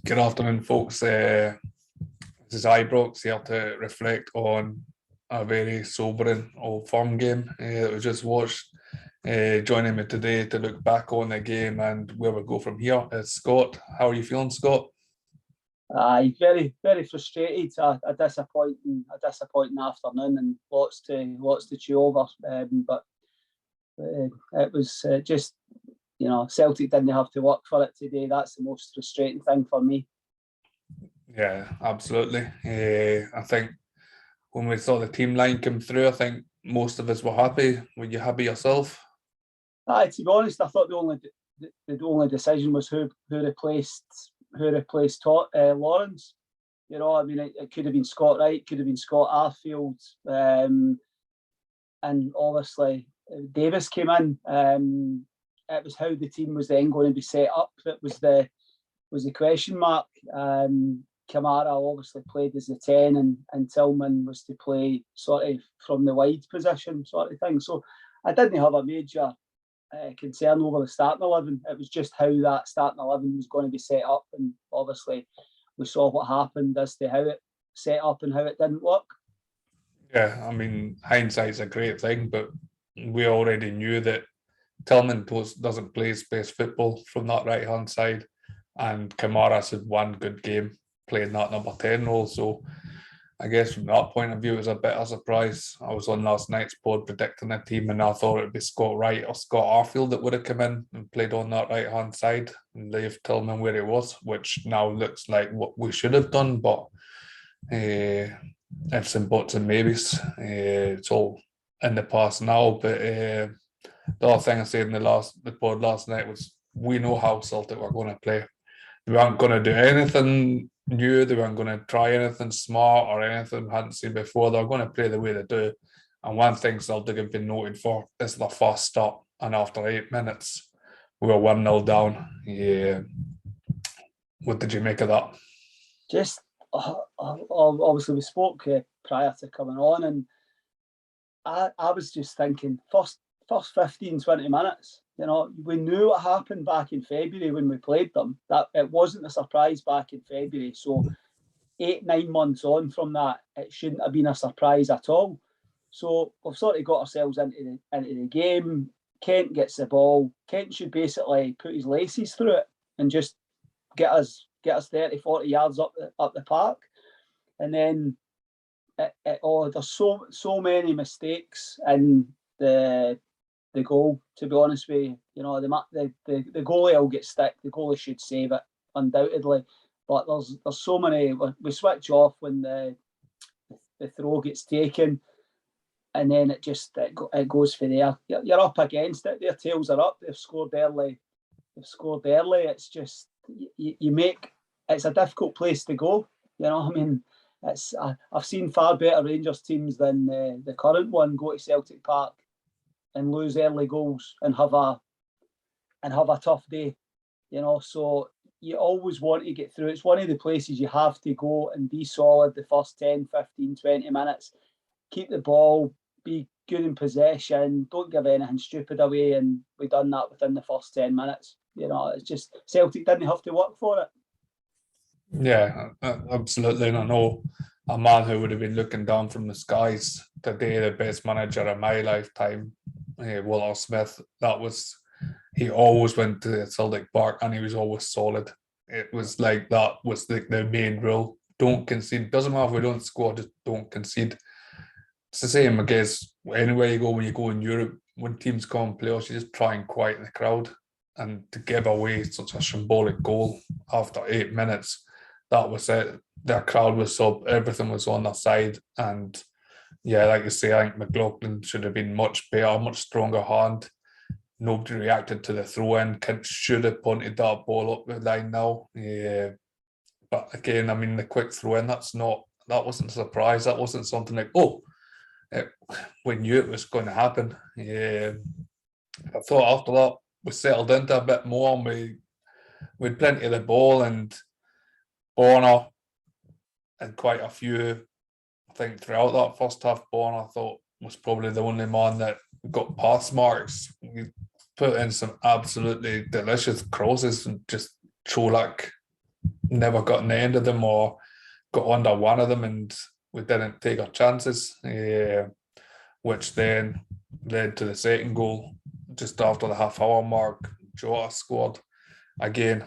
Good afternoon, folks. This is Ibrox here to reflect on a very sobering Old Firm game that we just watched. Joining me today to look back on the game and where we go from here is Scott. How are you feeling, Scott? Very, very frustrated. A disappointing afternoon and lots to chew over. But it was just, Celtic didn't have to work for it today. That's the most frustrating thing for me. Yeah, absolutely. I think when we saw the team line come through, I think most of us were happy. Were you happy yourself? To be honest, I thought the only decision was who replaced Lawrence. It could have been Scott Wright, could have been Scott Arfield, and obviously Davis came in. It was how the team was then going to be set up that was the question mark. Kamara obviously played as the 10 and Tillman was to play sort of from the wide position sort of thing. So I didn't have a major concern over the starting 11. It was just how that starting 11 was going to be set up, and obviously we saw what happened as to how it set up and how it didn't work. Yeah, I mean, hindsight's a great thing, but we already knew that Tillman doesn't play his best football from that right-hand side, and Kamara's had one good game playing that number 10 role. So I guess from that point of view, it was a bit of a surprise. I was on last night's pod predicting a team, and I thought it'd be Scott Wright or Scott Arfield that would have come in and played on that right-hand side and leave Tillman where he was, which now looks like what we should have done, but ifs and buts and maybes. It's all in the past now, but the other thing I said in the pod last night was we know how Celtic were going to play. They weren't going to do anything new. They weren't going to try anything smart or anything we hadn't seen before. They were going to play the way they do. And one thing Celtic have been noted for is their fast start. And after 8 minutes, we were 1-0 down. Yeah. What did you make of that? Just obviously we spoke prior to coming on, and I was just thinking first 15, 20 minutes, we knew what happened back in February when we played them, that it wasn't a surprise back in February. So 8-9 months on from that, it shouldn't have been a surprise at all. So we've sort of got ourselves into the game. Kent gets the ball. Kent should basically put his laces through it and just get us 30, 40 yards up the park. And then there's so many mistakes in the goal, to be honest with you. The goalie will get stick. The goalie should save it, undoubtedly. But there's so many. We switch off when the throw gets taken, and then it goes for there. You're up against it. Their tails are up. They've scored early. It's just it's a difficult place to go. I've seen far better Rangers teams than the current one go to Celtic Park and lose early goals and have a tough day, so you always want to get through. It's one of the places you have to go and be solid the first 10, 15, 20 minutes. Keep the ball, be good in possession, don't give anything stupid away, and we done that within the first 10 minutes. It's just Celtic didn't have to work for it. Yeah, absolutely. And I know a man who would have been looking down from the skies today, the best manager of my lifetime, Walter Smith. He always went to Celtic Park and he was always solid. It was like that was the main rule. Don't concede. Doesn't matter if we don't score, just don't concede. It's the same, I guess, anywhere you go when you go in Europe. When teams come and play us, you just try and quieten the crowd. And to give away such a symbolic goal after 8 minutes, that was it. Their crowd was up, everything was on their side. And yeah, like you say, I think McLaughlin should have been much better, much stronger hand. Nobody reacted to the throw-in. Kent should have punted that ball up the line now. Yeah. But again, I mean, the quick throw-in, that wasn't a surprise. That wasn't something like, we knew it was going to happen. Yeah. I thought after that, we settled into a bit more and we had plenty of the ball, and Bonner and quite a few, I think, throughout that first half. Bonner, I thought, was probably the only man that got pass marks. He put in some absolutely delicious crosses, and just Cholak never got in the end of them or got under one of them, and we didn't take our chances, which then led to the second goal just after the half-hour mark. Jota scored again.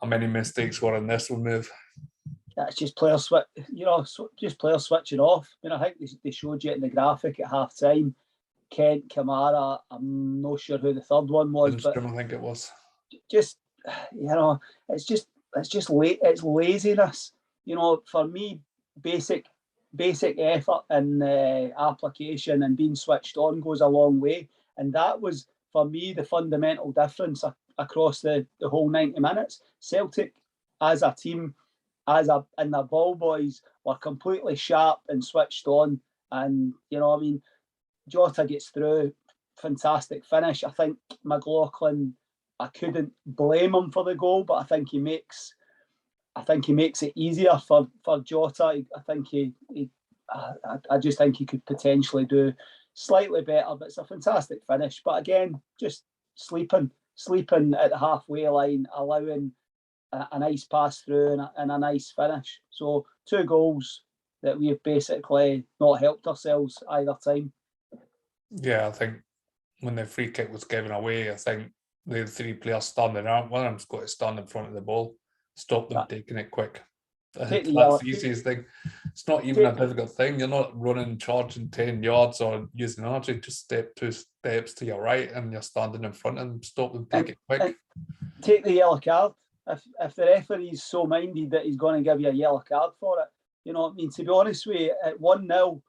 How many mistakes were in this one move? That's just players just players switching off. I mean, I think they showed you in the graphic at half time. Kent, Kamara, I'm not sure who the third one was, Lindstrom, I think it was. Just it's laziness. For me, basic effort and application and being switched on goes a long way. And that was, for me, the fundamental difference across the whole 90 minutes. Celtic, as a team, and their ball boys were completely sharp and switched on. And, Jota gets through, fantastic finish. I think McLaughlin, I couldn't blame him for the goal, but I think he makes it easier for Jota. I just think he could potentially do slightly better, but it's a fantastic finish. But again, just sleeping at the halfway line, allowing a nice pass through and a nice finish. So 2 goals that we have basically not helped ourselves either time. Yeah, I think when the free kick was given away, I think the 3 players standing out, one of them's got to stand in front of the ball, stop them taking it quick. That's the easiest thing. It's not even a difficult thing. You're not running, charging 10 yards or using energy. Just step 2 steps to your right and you're standing in front of them, stop them, take it quick. Take the yellow card. If the referee's so minded that he's going to give you a yellow card for it, you know what I mean? To be honest with you, at 1-0,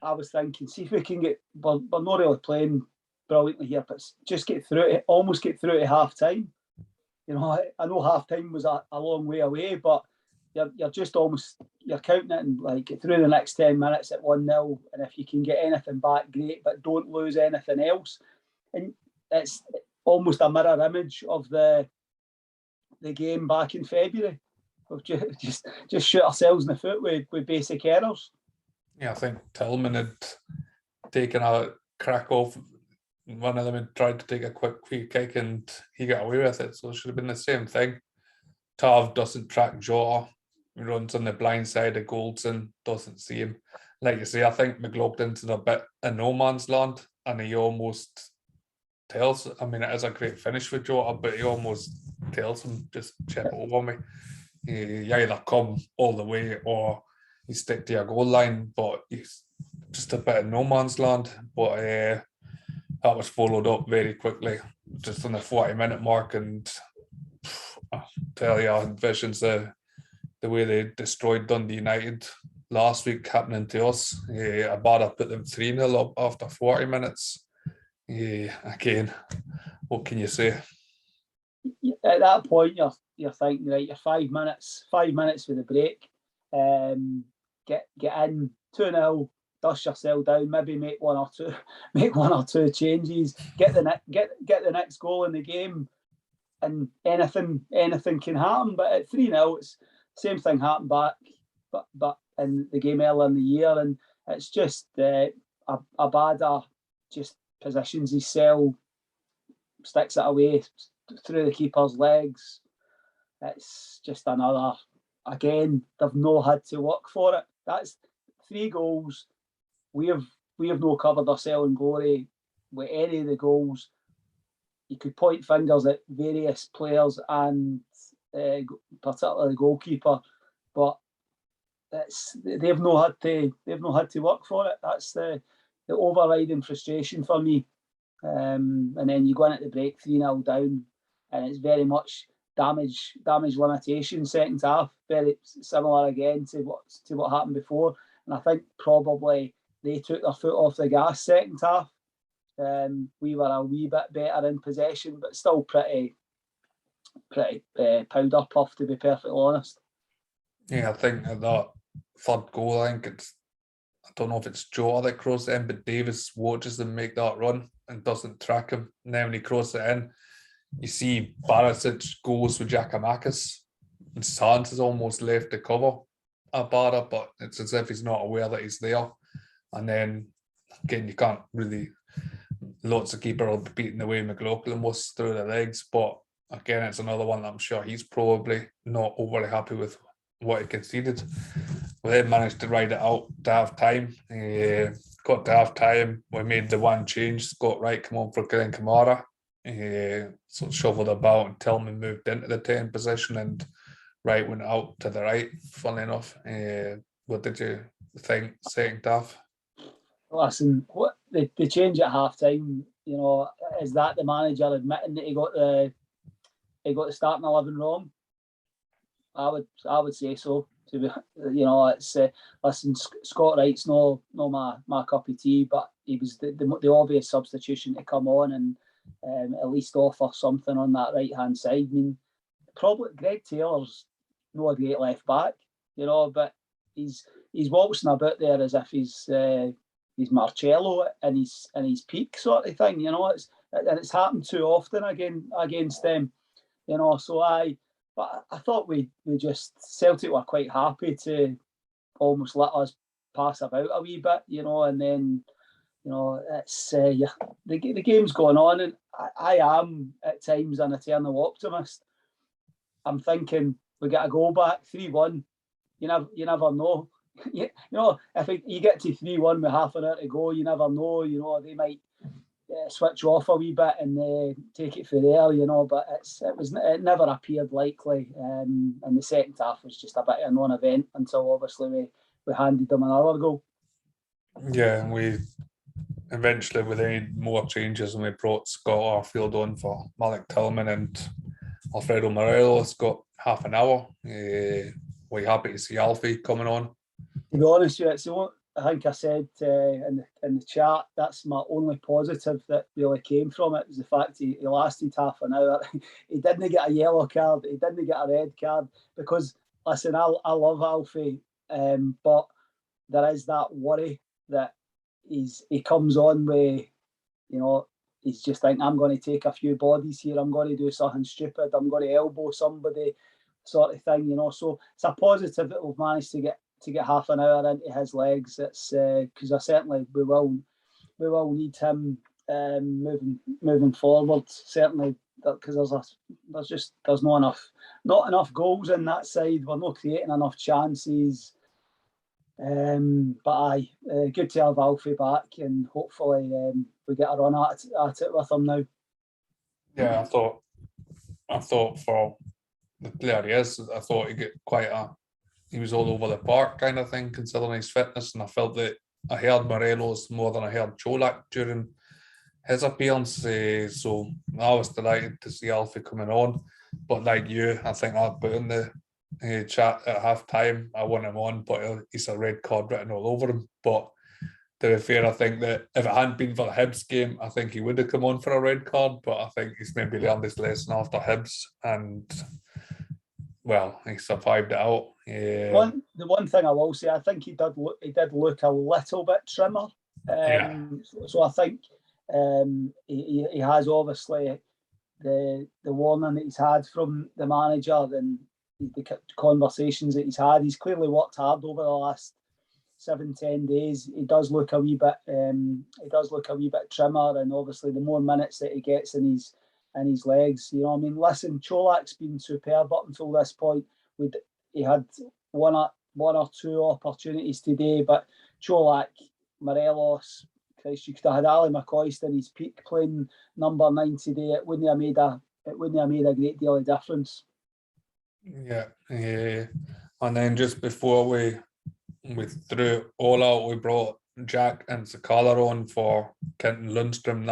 I was thinking, see if we can we're not really playing brilliantly here, but just almost get through to half time. I know half time was a long way away, but you're just you're counting it and like get through the next 10 minutes at 1-0, and if you can get anything back, great, but don't lose anything else. And it's almost a mirror image of the game back in February. We've just shoot ourselves in the foot with basic errors. Yeah, I think Tillman had taken a crack off. One of them had tried to take a quick free kick and he got away with it. So it should have been the same thing. Tav doesn't track Jota. He runs on the blind side of Goldson, doesn't see him. Like you say, I think McLaughlin's in a bit of no man's land and he almost tells, I mean, it is a great finish for Jota, but he almost tells him, just chip it over me. You either come all the way or you stick to your goal line, but he's just a bit of no man's land. But that was followed up very quickly, just on the 40-minute mark, and I tell you, I had visions the way they destroyed Dundee United last week happening to us. Abada put them 3-0 up after 40 minutes. Again, what can you say? At that point, you're thinking, right, you're 5 minutes with a break. Get in 2-0, dust yourself down, maybe make one or two changes, get the next goal in the game, and anything can happen. But at 3-0, it's the same thing happened back, but in the game earlier in the year, and it's just Abada just positions himself, sticks it away through the keeper's legs. It's just another. Again, they've not had to work for it. That's 3 goals. We have not covered ourselves in glory with any of the goals. You could point fingers at various players and particularly the goalkeeper, but they've not had to work for it. That's the overriding frustration for me. And then you go in at the break 3-0 down, and it's very much damage limitation second half, very similar again to what happened before. And I think probably they took their foot off the gas second half. We were a wee bit better in possession, but still pretty powder puff, to be perfectly honest. Yeah, I think at that third goal, I don't know if it's Jota that crosses it in, but Davis watches them make that run and doesn't track him. And then when he crosses it in, you see Barisic goes with Giakoumakis, and Sands has almost left to cover Abada, but it's as if he's not aware that he's there. And then again, you can't really. Lots of keeper will be beating the way McLaughlin was through the legs, but again, it's another one that I'm sure he's probably not overly happy with what he conceded. We then managed to ride it out to half time. Got to half time. We made the one change. Scott Wright come on for Glenn Kamara. So shoveled about and Tillman moved into the 10 position and Wright went out to the right, funnily enough. What did you think second half? Listen, what the change at half time, is that the manager admitting that he got the starting 11 wrong? I would say so. To be, it's listen. Scott Wright's no my cup of tea, but he was the obvious substitution to come on and at least offer something on that right hand side. I mean, probably Greg Taylor's not a great left back, but he's waltzing about there as if he's Marcello in his peak sort of thing. It's happened too often against them. But I thought we just Celtic were quite happy to almost let us pass about a wee bit, and then it's the game's going on, and I am at times an eternal optimist. I'm thinking we get a goal back 3-1. You never know. If you get to 3-1 with half an hour to go, you never know. They might switch off a wee bit and take it for there, but it never appeared likely. And the second half was just a bit of a non-event until obviously we handed them another goal. Yeah, and we eventually made more changes and we brought Scott Arfield on for Malik Tillman and Alfredo Morelos. Got half an hour. We're happy to see Alfie coming on. To be honest with you, I think I said in the chat, that's my only positive that really came from it, was the fact he lasted half an hour. He didn't get a yellow card, he didn't get a red card, because, listen, I love Alfie, but there is that worry that he comes on with, he's just thinking, I'm going to take a few bodies here, I'm going to do something stupid, I'm going to elbow somebody, sort of thing, So it's a positive that we've managed to get half an hour into his legs. It's because we will need him moving forward. Certainly, because there's not enough goals in that side. We're not creating enough chances. But good to have Alfie back, and hopefully we get a run at it with him now. Yeah, I thought for the player he is, I thought he was all over the park kind of thing, considering his fitness, and I felt that I heard Morelos more than I heard Cholak during his appearance. So I was delighted to see Alfie coming on. But like you, I think I put in the chat at half time, I want him on, but he's a red card written all over him. But to be fair, I think that if it hadn't been for the Hibs game, I think he would have come on for a red card, but I think he's maybe learned his lesson after Hibs, and well, he survived it out. The one thing I will say, I think he did look a little bit trimmer. So I think he has obviously the warning that he's had from the manager and the conversations that he's had. He's clearly worked hard over the last 7-10 days. He does look a wee bit. He does look a wee bit trimmer, and obviously the more minutes that he gets in his legs, Listen, Cholak's been superb up until this point. He had one or two opportunities today, but Cholak, Morelos, Christ, you could have had Ali McCoist in his peak playing number 9 today. It wouldn't have made a great deal of difference. Yeah, and then just before we threw all out, we brought Jack and Sakala on for Kenton Lundstrom.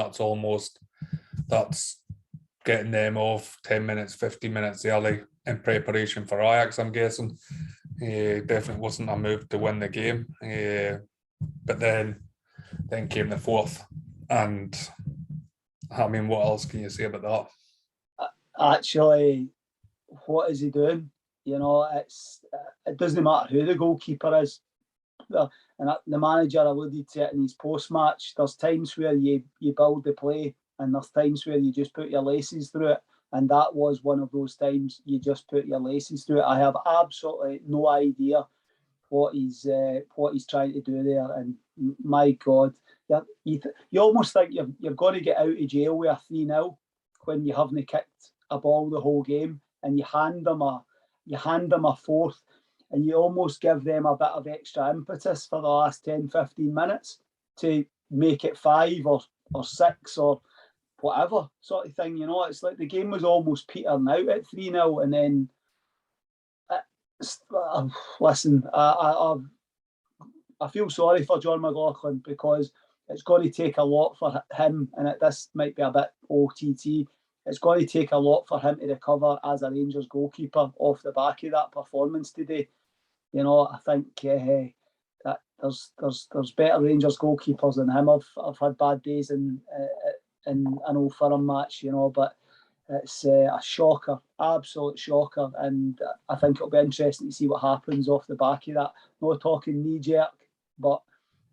That's getting them off 10 minutes, 15 minutes early in preparation for Ajax, I'm guessing. Definitely wasn't a move to win the game. But then came the fourth. And I mean, what else can you say about that? Actually, what is he doing? It doesn't matter who the goalkeeper is. And the manager alluded to it in his post-match. There's times where you build the play, and there's times where you just put your laces through it. And that was one of those times you just put your laces through it. I have absolutely no idea what he's trying to do there. And my God, you almost think you've got to get out of jail with a 3-0 when you haven't kicked a ball the whole game, and you hand them a fourth, and you almost give them a bit of extra impetus for the last 10, 15 minutes to make it 5 or 6 or whatever sort of thing. It's like the game was almost petering out at 3-0, and then listen, I feel sorry for John McLaughlin, because it's going to take a lot for him, and this might be a bit OTT. It's going to take a lot for him to recover as a Rangers goalkeeper off the back of that performance today. I think that there's better Rangers goalkeepers than him. I've had bad days in an Old Firm match, but it's a shocker, absolute shocker, and I think it'll be interesting to see what happens off the back of that. Not talking knee jerk, but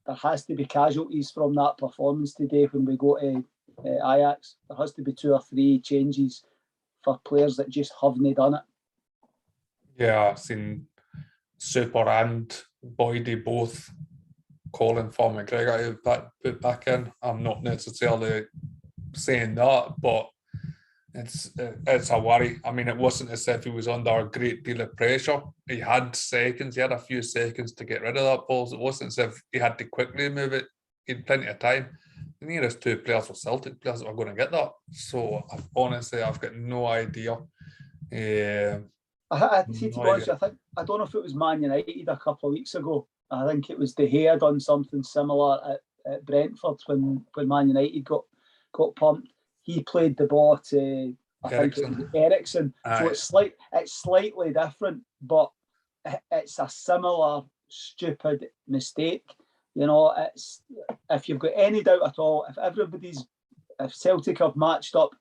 there has to be casualties from that performance today when we go to Ajax. There has to be 2 or 3 changes for players that just haven't done it. Yeah, I've seen Super and Boydie both calling for McGregor to put back in. I'm not necessarily saying that, but it's a worry. I mean, it wasn't as if he was under a great deal of pressure. He had a few seconds to get rid of that ball. So it wasn't as if he had to quickly move it. He had plenty of time. The nearest 2 players were Celtic players that were going to get that. So honestly, I've got no idea. I see, to be honest, I don't know if it was Man United a couple of weeks ago. I think it was De Gea done something similar at Brentford when Man United got pumped. He played the ball to, I think it was Ericsson. So it's slightly different, but it's a similar stupid mistake. It's, if you've got any doubt at all, if Celtic have matched up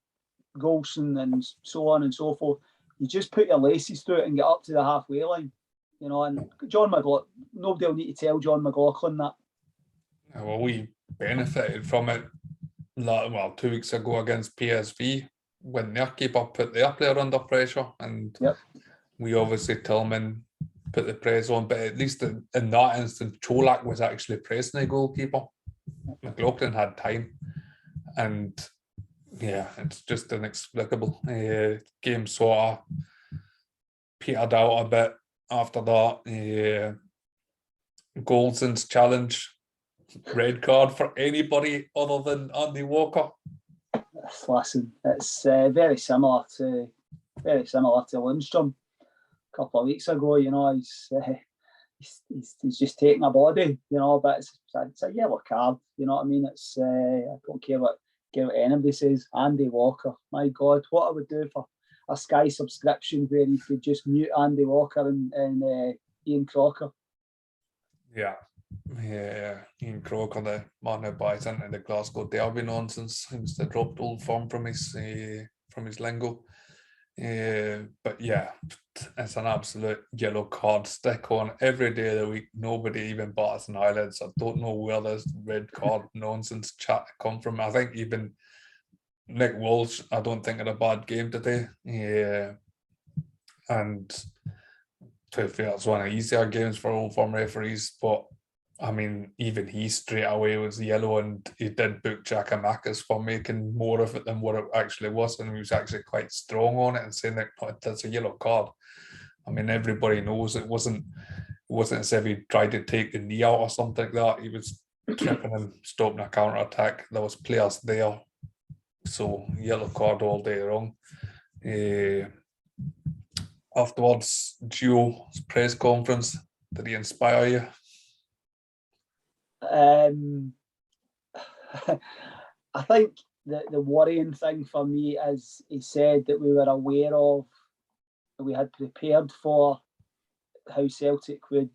Goulson and so on and so forth, you just put your laces through it and get up to the halfway line. And John McLaughlin, nobody will need to tell John McLaughlin that. Well, we benefited from it 2 weeks ago against PSV when their keeper put their player under pressure, and we obviously Tillman put the press on, but at least in that instance Cholak was actually pressing the goalkeeper. McLaughlin had time, and it's just inexplicable. Game sort of petered out a bit after that. Goldson's challenge, red card for anybody other than Andy Walker. Listen, it's very similar to Lundstrom a couple of weeks ago. He's just taking a body, but it's a yellow card. You know what I mean? It's I don't care what anybody says. Andy Walker, my God, what I would do for a Sky subscription where you could just mute Andy Walker and Ian Crocker. Yeah, Ian Crocker, the man who buys into the Glasgow Derby nonsense, seems to drop Old Firm from his lingo. But it's an absolute yellow card. Stick on every day of the week. Nobody even bats an eyelid. So I don't know where this red card nonsense chat come from. I think even Nick Walsh, I don't think, had a bad game today. And to be fair, it's one of the easier games for Old Firm referees, but I mean, even he straight away was yellow, and he did book Giakoumakis for making more of it than what it actually was, and he was actually quite strong on it and saying that that's a yellow card. I mean, everybody knows it wasn't as if he tried to take the knee out or something like that. He was tripping him, stopping a counter attack. There was players there, so yellow card all day long. Afterwards, Gio's press conference, did he inspire you? I think the worrying thing for me is he said that we were aware of, we had prepared for how Celtic would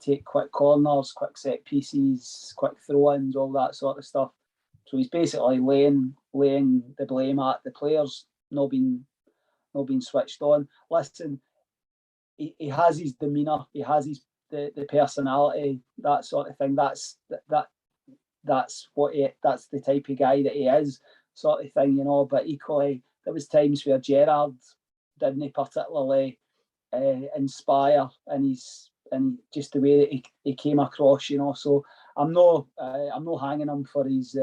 take quick corners, quick set pieces, quick throw-ins, all that sort of stuff. So he's basically laying the blame at the players not being switched on. Listen, he has his demeanour, he has his the personality, that sort of thing. That's the type of guy that he is, sort of thing, But equally, there was times where Gerrard didn't particularly inspire, and just the way that he came across, So I'm not hanging him for his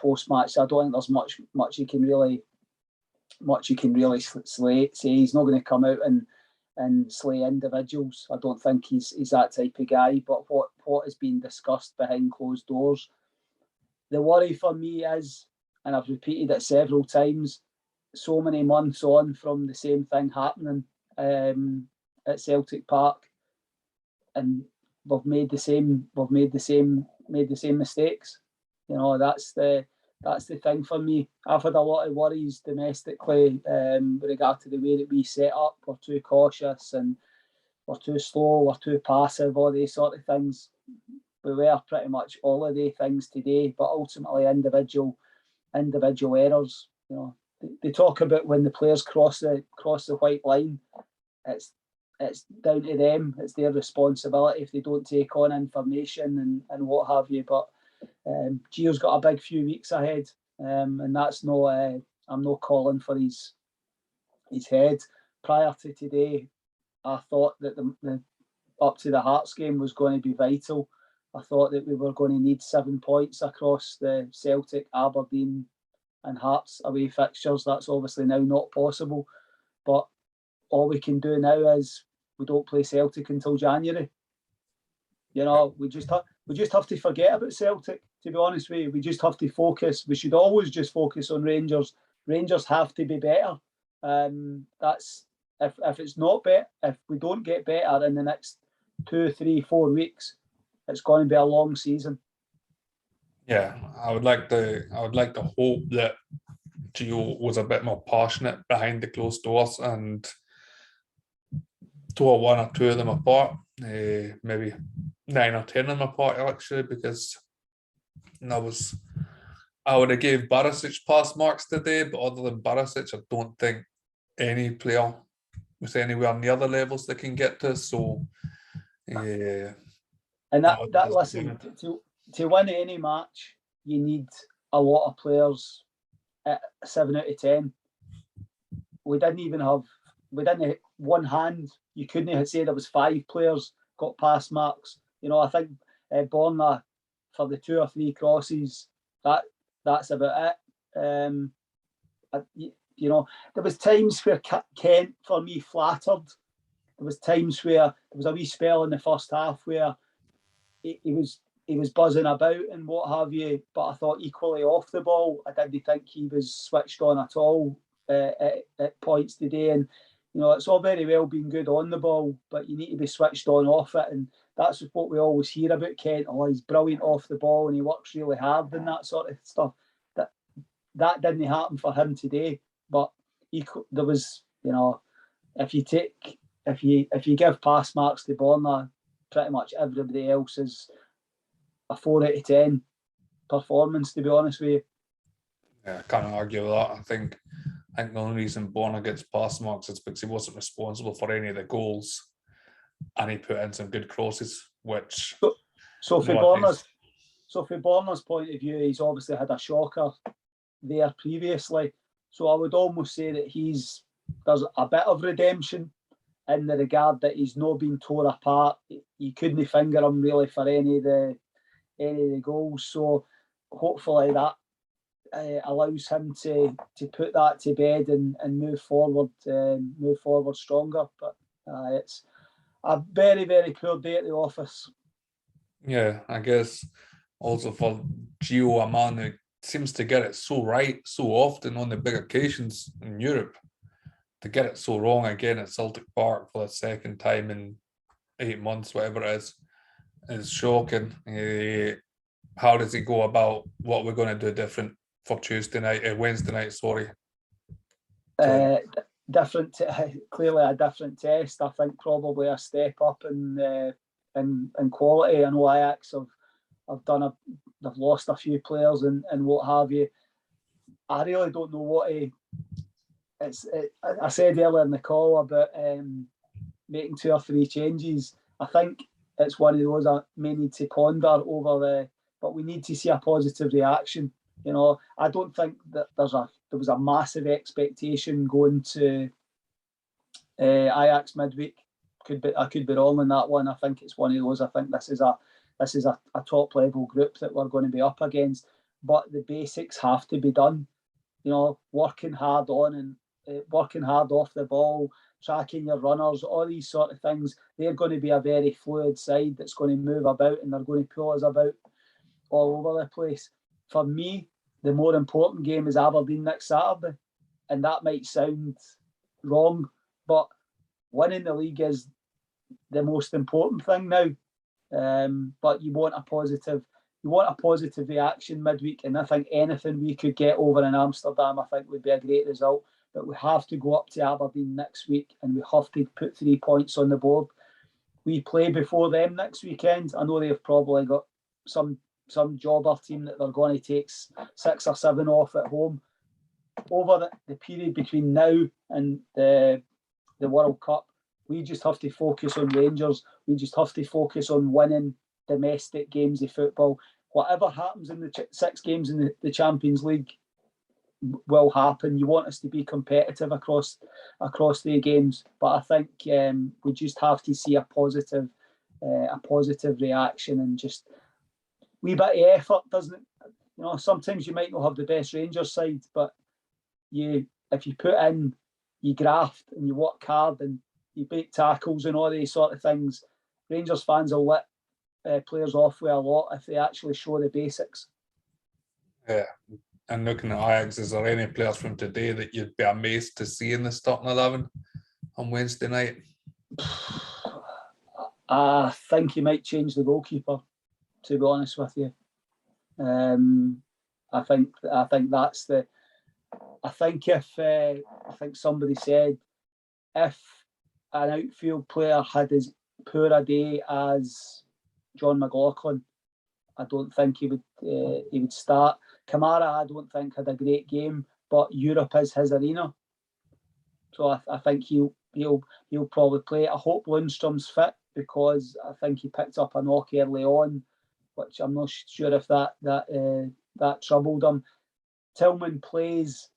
post match. I don't think there's much he can really much you can really say. He's not going to come out and slay individuals. I don't think he's that type of guy. But what is being discussed behind closed doors, the worry for me is, and I've repeated it several times, so many months on from the same thing happening at Celtic Park, and we've made the same mistakes. You know, that's the thing for me. I've had a lot of worries domestically with regard to the way that we set up. We're too cautious and we're too slow, we're too passive, all these sort of things. We were pretty much all of the things today, but ultimately individual errors. You know, they talk about when the players cross the white line, it's down to them. It's their responsibility if they don't take on information and what have you. But Gio's got a big few weeks ahead, and that's no. I'm not calling for his head. Prior to today, I thought that the up to the Hearts game was going to be vital. I thought that we were going to need 7 points across the Celtic, Aberdeen, and Hearts away fixtures. That's obviously now not possible. But all we can do now is we don't play Celtic until January. You know, we just have to forget about Celtic, to be honest with you. We just have to focus. We should always just focus on Rangers. Rangers have to be better. That's if it's not better, if we don't get better in the next 2, 3, 4 weeks, it's going to be a long season. Yeah, I would like to hope that Gio was a bit more passionate behind the closed doors and tore one or two of them apart, maybe 9 or 10 of them apart actually, because I would have gave Barisic pass marks today, but other than Barisic, I don't think any player was anywhere near the levels they can get to. So, yeah. And that listen, to win any match, you need a lot of players at 7 out of 10. We didn't have one hand. You couldn't have said there was 5 players got pass marks. You know, I think Borna for the 2 or 3 crosses, that's about it. You know, there was times where Kent, for me, flattered. There was times where there was a wee spell in the first half where he was buzzing about and what have you, but I thought equally off the ball, I didn't think he was switched on at all at points today. And you know, it's all very well being good on the ball, but you need to be switched on off it, and that's what we always hear about Kent. Oh, he's brilliant off the ball and he works really hard and that sort of stuff. That didn't happen for him today, but there was, you know, if you give pass marks to Borna, pretty much everybody else is a 4 out of 10 performance, to be honest with you. Yeah, I can't argue with that. I think the only reason Borna gets pass marks is because he wasn't responsible for any of the goals, and he put in some good crosses, which. So from Borna's point of view, he's obviously had a shocker there previously. So I would almost say that there's a bit of redemption in the regard that he's not been torn apart. You couldn't finger him really for any of the goals. So hopefully that allows him to put that to bed and move forward stronger. But it's a very, very poor day at the office. Yeah, I guess also for Gio, a man who seems to get it so right so often on the big occasions in Europe, to get it so wrong again at Celtic Park for the second time in 8 months, whatever it is shocking. How does he go about what we're going to do different for Wednesday night? Sorry. Clearly a different test. I think probably a step up in quality. I know Ajax they've lost a few players and what have you. I really don't know I said earlier in the call about making 2 or 3 changes. I think it's one of those I may need to ponder over but we need to see a positive reaction. You know, I don't think that there was a massive expectation going to Ajax midweek. I could be wrong on that one. I think it's one of those. I think this is a top level group that we're going to be up against. But the basics have to be done. You know, working hard on working hard off the ball, tracking your runners, all these sort of things. They're going to be a very fluid side that's going to move about, and they're going to pull us about all over the place. For me, the more important game is Aberdeen next Saturday, and that might sound wrong, but winning the league is the most important thing now. But you want a positive reaction midweek, and I think anything we could get over in Amsterdam, I think would be a great result. But we have to go up to Aberdeen next week, and we have to put 3 points on the board. We play before them next weekend. I know they've probably got some jobber team that they're going to take 6 or 7 off at home. Over the period between now and the World Cup, we just have to focus on Rangers. We just have to focus on winning domestic games of football. Whatever happens in the 6 games in the Champions League will happen. You want us to be competitive across the games, but I think we just have to see a positive reaction, and just wee bit of effort, doesn't it? Sometimes you might not have the best Rangers side, but if you put in, you graft and you work hard and you break tackles and all these sort of things, Rangers fans will let players off with a lot if they actually show the basics. Yeah. And looking at Ajax, is there any players from today that you'd be amazed to see in the starting 11 on Wednesday night? I think he might change the goalkeeper, to be honest with you. I think that's the. I think somebody said if an outfield player had as poor a day as John McLaughlin, I don't think he would start. Kamara, I don't think, had a great game, but Europe is his arena, so I think he'll probably play. I hope Lundstrom's fit, because I think he picked up a knock early on, which I'm not sure if that troubled him. Tillman plays,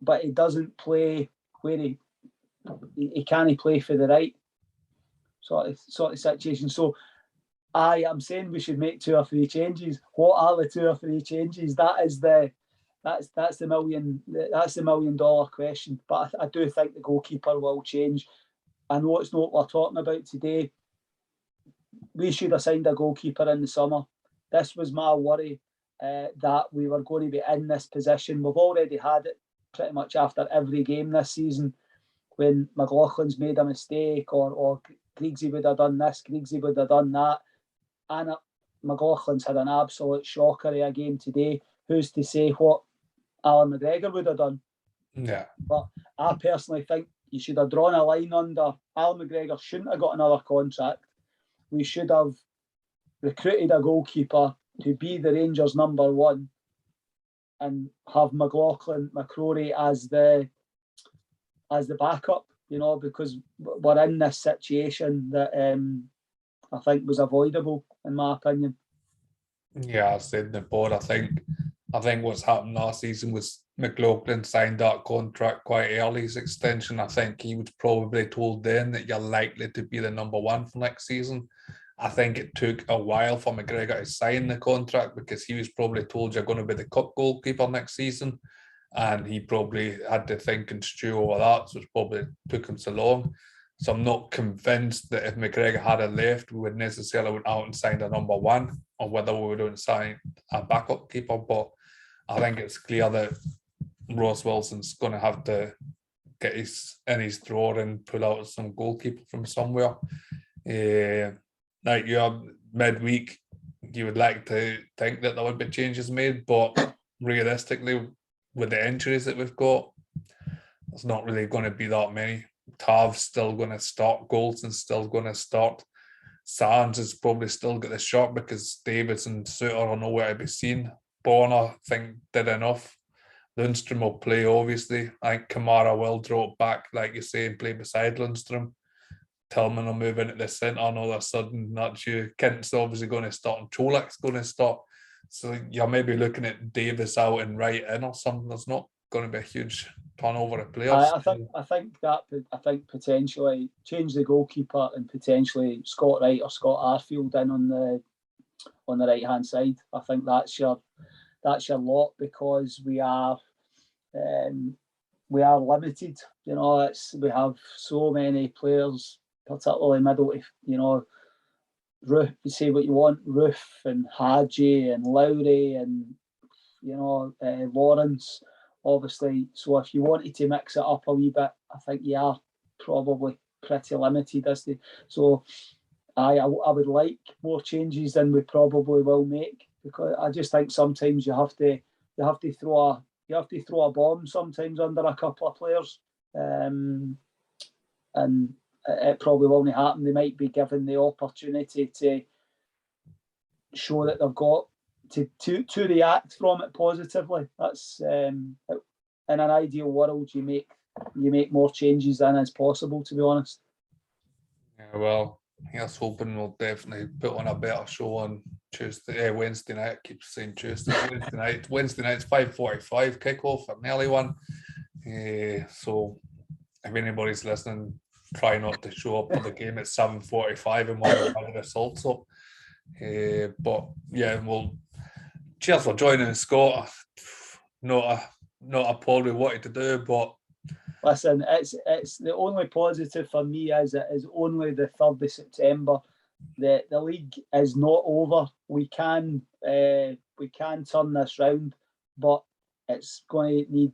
but he doesn't play where he can't play for the right sort of situation. So I am saying we should make 2 or 3 changes. What are the 2 or 3 changes? That's the $1 million question. But I do think the goalkeeper will change. I know it's not what we're talking about today. We should have signed a goalkeeper in the summer. This was my worry, that we were going to be in this position. We've already had it pretty much after every game this season, when McLaughlin's made a mistake, or Griggsy would have done this, Griggsy would have done that. And McLaughlin's had an absolute shocker of a game today. Who's to say what Alan McGregor would have done? Yeah. But I personally think you should have drawn a line under. Alan McGregor shouldn't have got another contract. We should have recruited a goalkeeper to be the Rangers' number 1, and have McLaughlin, McCrory as the backup. Because we're in this situation that I think was avoidable, in my opinion. Yeah, I said the board. I think what's happened last season was McLaughlin signed that contract quite early, his extension. I think he was probably told then that you're likely to be the number 1 for next season. I think it took a while for McGregor to sign the contract, because he was probably told you're going to be the cup goalkeeper next season, and he probably had to think and stew over that, so it probably took him so long. So I'm not convinced that if McGregor had left, we would necessarily went out and signed a number 1, or whether we would have signed a backup keeper. But I think it's clear that Ross Wilson's going to have to get his drawer and pull out some goalkeeper from somewhere. Like you're midweek, you would like to think that there would be changes made, but realistically, with the injuries that we've got, there's not really going to be that many. Tav's still going to start. Goldson's still going to start. Sands has probably still got the shot, because Davis and Suter are nowhere to be seen. Bonner, I think, did enough. Lundstrom will play, obviously. I think Kamara will drop back, like you say, and play beside Lundstrom. Tillman will move into the centre, and all of a sudden, that's you. Kent's obviously going to start, and Cholak's going to start. So you're maybe looking at Davis out and Wright in or something. There's not going to be a huge turnover of players. I think potentially change the goalkeeper, and potentially Scott Wright or Scott Arfield in on the right hand side. I think that's your lot, because we we are limited. You know, we have so many players, particularly middle. You know, Roof. You say what you want, Roof and Hadji and Lowry and you know Lawrence. Obviously, so if you wanted to mix it up a wee bit, I think you are probably pretty limited as the. So I would like more changes than we probably will make, because I just think sometimes you have to throw a bomb sometimes under a couple of players, and it probably won't happen. They might be given the opportunity to show that they've got to react from it positively. That's in an ideal world, you make more changes than is possible, to be honest. Yeah, well, here's hoping we'll definitely put on a better show on Wednesday night. I keep saying Tuesday, Wednesday night. Wednesday night's 5:45 kickoff, an early one. So if anybody's listening, try not to show up for the game at 7:45 and want to have the results up. But yeah, well, cheers for joining, Scott. Not a pod we wanted to do, but listen, it's the only positive for me is it is only the 3rd of September. The league is not over. We can turn this round, but it's going to need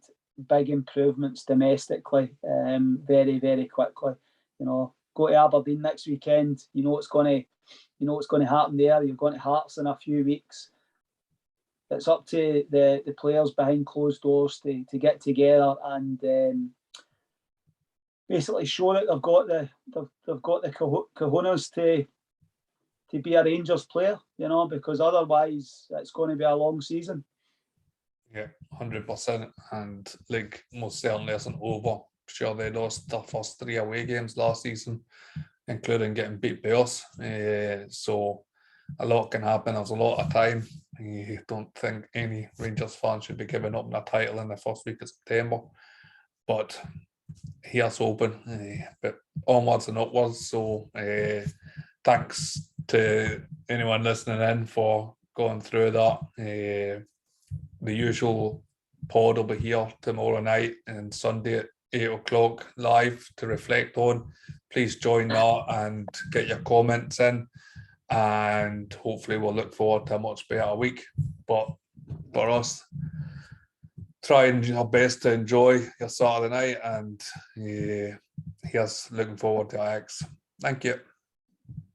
big improvements domestically, very, very quickly. You know, go to Aberdeen next weekend. You know what's going to happen there. You're going to Hearts in a few weeks. It's up to the players behind closed doors to get together and basically show that they've got the cojones to be a Rangers player, you know, because otherwise it's going to be a long season. Yeah, 100%. And league most certainly isn't over. Sure, they lost their first 3 away games last season, including getting beat by us. So a lot can happen. There's a lot of time. I don't think any Rangers fan should be giving up their title in the first week of September. But here's hoping. But onwards and upwards. So thanks to anyone listening in for going through that. The usual pod will be here tomorrow night and Sunday at 8 o'clock live to reflect on. Please join that and get your comments in, and hopefully we'll look forward to a much better week. But for us, trying our best to enjoy your Saturday night, and here's looking forward to Ajax. Thank you.